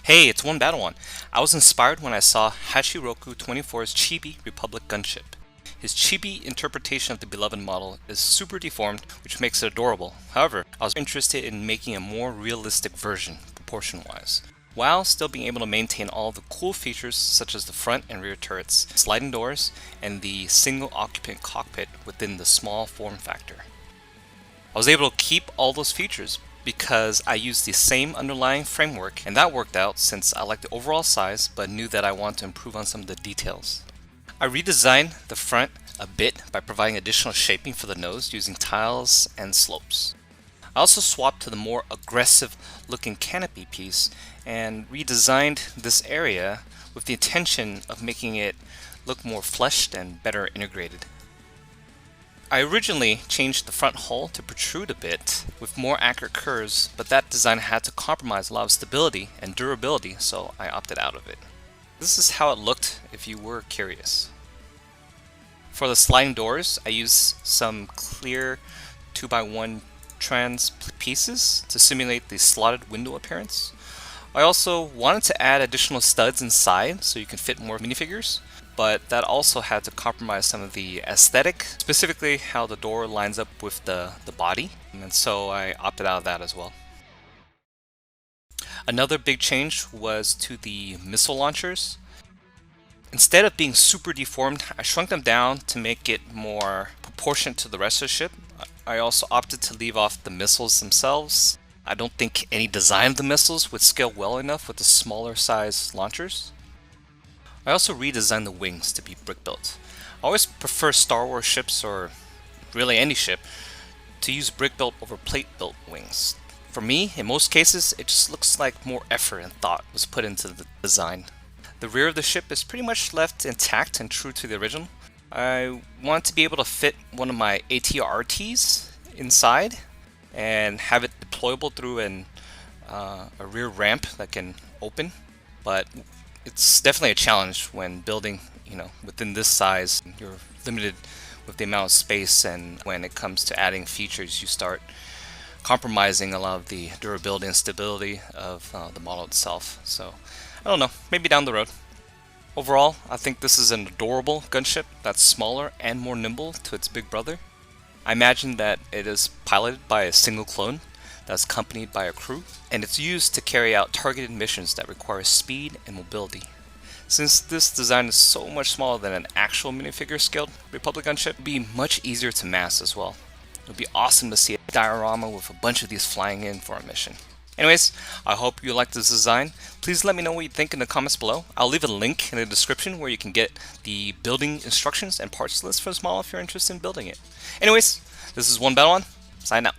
Hey, it's One Battle One. I was inspired when I saw Hachiroku 24's Chibi Republic Gunship. His chibi interpretation of the beloved model is super deformed, which makes it adorable. However, I was interested in making a more realistic version, proportion-wise, while still being able to maintain all the cool features such as the front and rear turrets, sliding doors, and the single occupant cockpit within the small form factor. I was able to keep all those features because I used the same underlying framework, and that worked out since I liked the overall size but knew that I wanted to improve on some of the details. I redesigned the front a bit by providing additional shaping for the nose using tiles and slopes. I also swapped to the more aggressive looking canopy piece and redesigned this area with the intention of making it look more fleshed and better integrated. I originally changed the front hull to protrude a bit with more accurate curves, but that design had to compromise a lot of stability and durability, so I opted out of it. This is how it looked if you were curious. For the sliding doors, I used some clear 2x1 trans pieces to simulate the slotted window appearance. I also wanted to add additional studs inside so you can fit more minifigures, but that also had to compromise some of the aesthetic, specifically how the door lines up with the body, and so I opted out of that as well. Another big change was to the missile launchers. Instead of being super deformed, I shrunk them down to make it more proportionate to the rest of the ship. I also opted to leave off the missiles themselves. I don't think any design of the missiles would scale well enough with the smaller size launchers. I also redesigned the wings to be brick built. I always prefer Star Wars ships, or really any ship, to use brick built over plate built wings. For me, in most cases, it just looks like more effort and thought was put into the design. The rear of the ship is pretty much left intact and true to the original. I want to be able to fit one of my ATRTs inside and have it deployable through a rear ramp that can open, but it's definitely a challenge when building, within this size. You're limited with the amount of space, and when it comes to adding features, you start compromising a lot of the durability and stability of the model itself. So, I don't know, maybe down the road. Overall, I think this is an adorable gunship that's smaller and more nimble to its big brother. I imagine that it is piloted by a single clone that's accompanied by a crew, and it's used to carry out targeted missions that require speed and mobility. Since this design is so much smaller than an actual minifigure scaled Republic Gunship, it would be much easier to mass as well. It would be awesome to see a diorama with a bunch of these flying in for a mission. Anyways, I hope you liked this design. Please let me know what you think in the comments below. I'll leave a link in the description where you can get the building instructions and parts list for this model if you're interested in building it. Anyways, this is One Battle One, signing out.